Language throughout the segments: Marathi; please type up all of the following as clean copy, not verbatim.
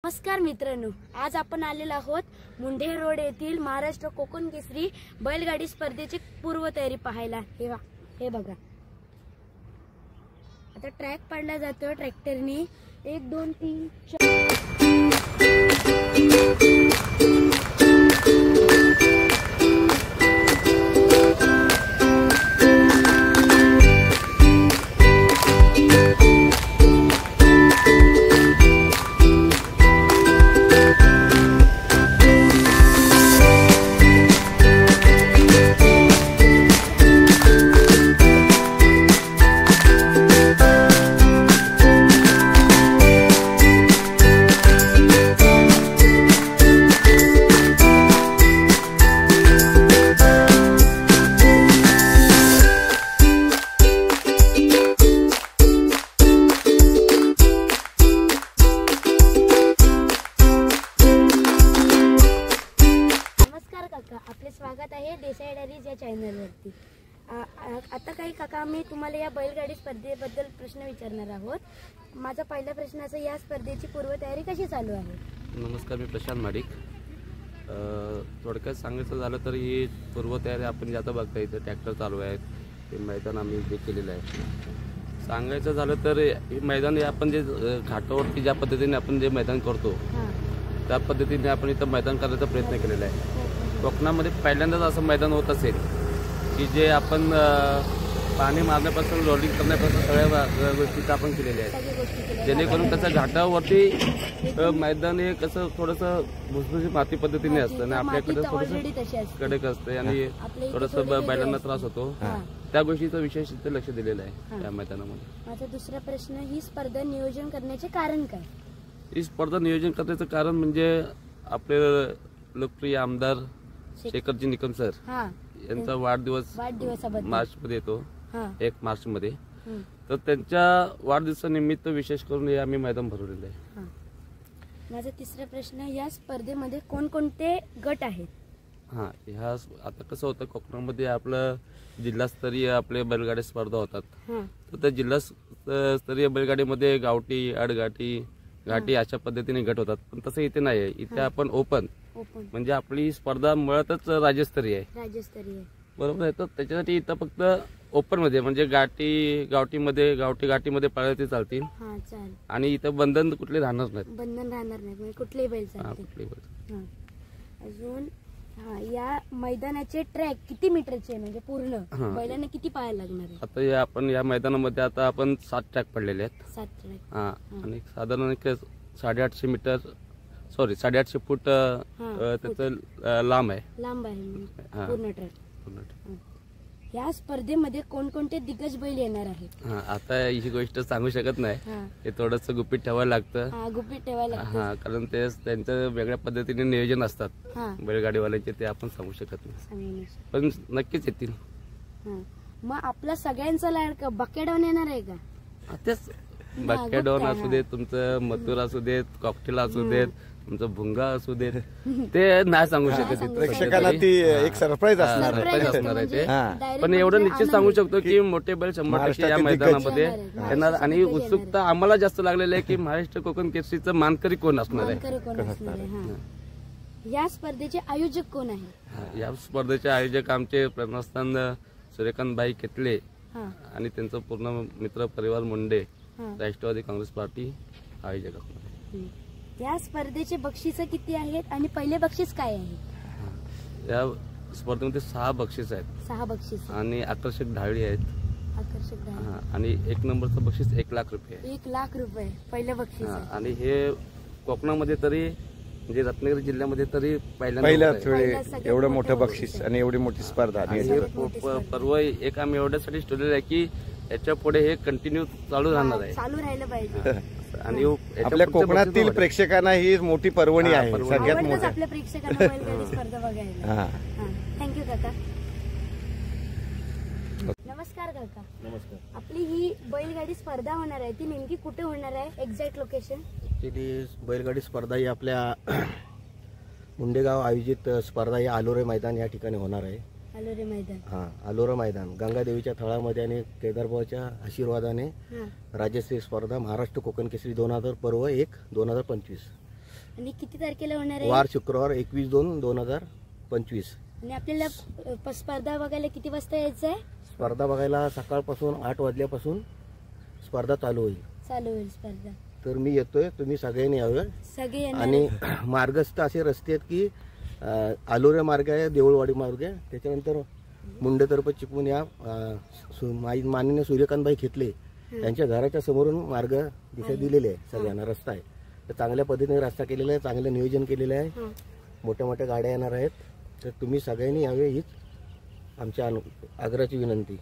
नमस्कार मित्रांनो, आज आपण आलेलो आहोत मुंढे रोड येथील महाराष्ट्र कोकण केसरी बैलगाडी स्पर्धेची पूर्वतयारी पाहायला। हे बघा, आता ट्रॅक पाडला जातो ट्रॅक्टरनी। 1 2 3 आपले स्वागत आहे देसाई डायरीज या चॅनलवरती। आता काही काका, मी तुम्हाला या बैलगाडी स्पर्धेबद्दल प्रश्न विचारणार आहोत। माझा पहिला प्रश्न असा, या स्पर्धेची पूर्वतयारी कशी चालू आहे? नमस्कार, मी प्रशांत माडिक। थोडक्यात सांगायचं झालं तर ही पूर्वतयारी आपण आता बघता इथं ट्रॅक्टर चालू आहेत, ते मैदान आम्ही जे केलेलं आहे। सांगायचं झालं तर हे मैदान आपण जे घाटावरती ज्या पद्धतीने आपण जे मैदान करतो त्या पद्धतीने आपण इथं मैदान करायचा प्रयत्न केलेला आहे। कोकणामध्ये पहिल्यांदाच असं मैदान होत असेल की जे आपण पाणी मारण्यापासून लोडिंग करण्यापासून सगळ्या गोष्टी आपण केलेल्या आहेत, जेणेकरून कसं घाटावरती मैदान हे कसं थोडंसं भुसभुशीत माती पद्धतीने असतं आणि आपल्याकडे थोडंसं कडक असते आणि थोडंसं बैलांना त्रास होतो, त्या गोष्टीचं विशेष इथे लक्ष दिलेलं आहे या मैदानामध्ये। माझा दुसरा प्रश्न, ही स्पर्धा नियोजन करण्याचे कारण काय? ही स्पर्धा नियोजन करण्याचं कारण म्हणजे आपले लोकप्रिय आमदार शेखरजी निकम सर यांचा वाढदिवस मार्च मध्ये येतो, 1 मार्च मध्ये, तर त्यांच्या वाढदिवसानिमित्त विशेष करून हे आम्ही मैदान भरवलेलं आहे। माझा तिसरा प्रश्न, या स्पर्धेमध्ये कोणकोणते गट आहेत? ह्या आता कसं होतं, कोकणामध्ये आपलं जिल्हास्तरीय आपले बैलगाडी स्पर्धा होतात, तर त्या जिल्हास्तरीय बैलगाडीमध्ये गावठी, आडगाठी, घाटी अशा पद्धतीने गट होतात, पण तसं इथे नाही आहे। इथे आपण ओपन म्हणजे आपली स्पर्धा मुळातच राज्यस्तरीय आहे, बरोबर आहे। तर त्याच्यासाठी इथं फक्त ओपन मध्ये म्हणजे गावठीमध्ये पळायला चालतील आणि इथं बंधन कुठले राहणार नाही, कुठलेही बैल चालतील। अजून या मैदानाचे ट्रॅक किती मीटरचे आहे, म्हणजे पूर्ण बैलांना किती पाहायला लागणार आहे? आता आपण या मैदानामध्ये आता आपण 7 ट्रॅक पडलेले आहेत, 7 ट्रॅक, आणि साधारण 850 फूट त्याचं लांब आहे पूर्ण ट्रॅक। या स्पर्धेमध्ये कोणकोणते दिग्गज बैल येणार आहेत? आता ही गोष्ट सांगू शकत नाही, हे थोडंसं गुपित ठेवायला लागतं, कारण ते त्यांचं वेगळ्या पद्धतीने नियोजन असतात बैलगाडीवाल्यांचे, ते आपण सांगू शकत नाही, पण नक्कीच येतील। मग आपला सगळ्यांचा लाडका बकेडॉन येणार आहे का? तेच बकेडॉन असू देत, तुमचं मथुर असू देत, कॉकटेल असू देत, तुमचं भुंगा असू देत, ते नाही सांगू शकत, प्रेक्षकांना ती एक सरप्राईज असणार आहे ते। पण एवढं निश्चित सांगू शकतो की मोठे बैल 100% या मैदानामध्ये येणार, आणि उत्सुकता आम्हाला जास्त लागलेली आहे की महाराष्ट्र कोकण केसरीचं मानकरी कोण असणार आहे। या स्पर्धेचे आयोजक कोण आहे? या स्पर्धेचे आयोजक आमचे प्रेरणास्थान सूर्यकांतभाई केतले आणि त्यांचं पूर्ण मित्र परिवार मुंडे, राष्ट्रवादी काँग्रेस पार्टी आयोजक असणार आहे। या स्पर्धेचे बक्षीस किती आहेत आणि पहिले बक्षीस काय आहे? या स्पर्धेमध्ये 6 बक्षीस आहेत, 6 बक्षीस आणि आकर्षक ढाळी आहेत, आणि 1 नंबरचं बक्षीस 1 लाख रुपये, 1 लाख रुपये पहिलं बक्षीस। आणि हे कोकणामध्ये तरी म्हणजे रत्नागिरी जिल्ह्यामध्ये तरी पहिल्याच वेळी एवढं मोठं बक्षीस आणि एवढी मोठी स्पर्धा, पर्व एक आम्ही एवढ्यासाठी ठेवलेलं आहे की याच्या पुढे हे कंटिन्यू चालू राहणार आहे, चालू राहिलं पाहिजे, आणि आपल्या कोकणातील प्रेक्षकांना ही मोठी पर्वणी आहे, सगळ्यात मोठी आपल्या प्रेक्षकांना बैलगाडी स्पर्धा बघायला। थँक्यू काका। नमस्कार काका। नमस्कार। आपली ही बैलगाडी स्पर्धा होणार आहे, ती नेमकी कुठे होणार आहे, एक्झॅक्ट लोकेशन? ऍक्च्युली बैलगाडी स्पर्धा ही आपल्या मुंडेगाव आयोजित स्पर्धा ही आलोरे मैदान या ठिकाणी होणार आहे। आलोरे मैदान, आलोरा मैदान गंगादेवीच्या थळामध्ये आणि केदारबाबाच्या आशीर्वादाने राज्यस्तरीय स्पर्धा महाराष्ट्र कोकण केसरी 2000 पर्व 1 2025 आणि किती तारखेला होणार आहे? वार शुक्रवार 21/2/2025. आणि आपल्याला स्पर्धा बघायला किती वाजता यायचं आहे? स्पर्धा बघायला सकाळपासून 8 वाजल्यापासून स्पर्धा चालू होईल. स्पर्धा. तर मी येतोय, तुम्ही सगळ्यांनी यावे. सगळे येणार. आणि मार्गस्थ असे रस्ते आहेत की आलोरे मार्ग आहे, देऊळवाडी मार्ग आहे, त्याच्यानंतर मुंडेतर्फे चिकवून या माननीय सूर्यकांतभाई खेतले यांच्या घराच्या समोरून मार्ग दिशा दिलेले आहे सगळ्यांना, रस्ता आहे. तर चांगल्या पद्धतीने रस्ता केलेला आहे, चांगलं नियोजन केलेलं आहे, मोठ्या मोठ्या गाड्या येणार आहेत. तर तुम्ही सगळ्यांनी यावे हीच आमच्या आग्रहाची विनंती.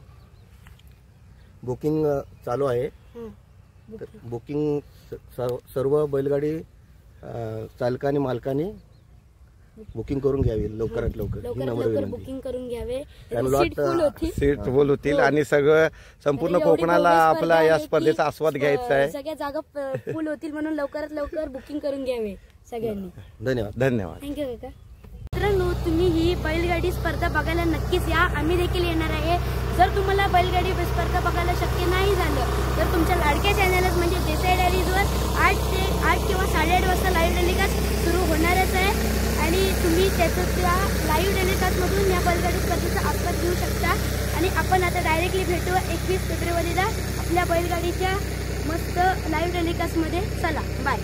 बुकिंग चालू आहे. बुकिंग सर्व बैलगाडी चालकांनी मालकांनी बुकिंग करून घ्यावी लवकरात लवकर, ही नम्र विनंती. बुकिंग करून घ्यावे. सीट फुल होतील आणि सगळं संपूर्ण कोकणाला आपला या स्पर्धेचा आस्वाद घ्यायचा आहे. सगळ्या जागा फुल होतील म्हणून लवकरात लवकर बुकिंग करून घ्यावे सगळ्यांनी. धन्यवाद. धन्यवाद. थँक्यू काका. मित्रांनो, तुम्ही ही बैलगाडी स्पर्धा बघायला नक्कीच या, आम्ही देखील येणार आहे. जर तुम्हाला बैलगाडी स्पर्धा बघायला शक्य नाही झालं तर तुमच्या लाडक्या चॅनल्स म्हणजे देसाई डायरीजवर 8 किंवा 8:30 वाजता लाईव्ह टेलिकास्ट सुरू होणारच आहे. आणि तुम्ही त्या लाईव्ह टेलिकास्टमधून या बैलगाडी स्पर्धेचा आस्वाद घेऊ शकता. आणि आपण आता डायरेक्टली भेटू 21 फेब्रुवारीला आपल्या बैलगाडीच्या मस्त लाईव्ह टेलिकास्टमध्ये. चला, बाय.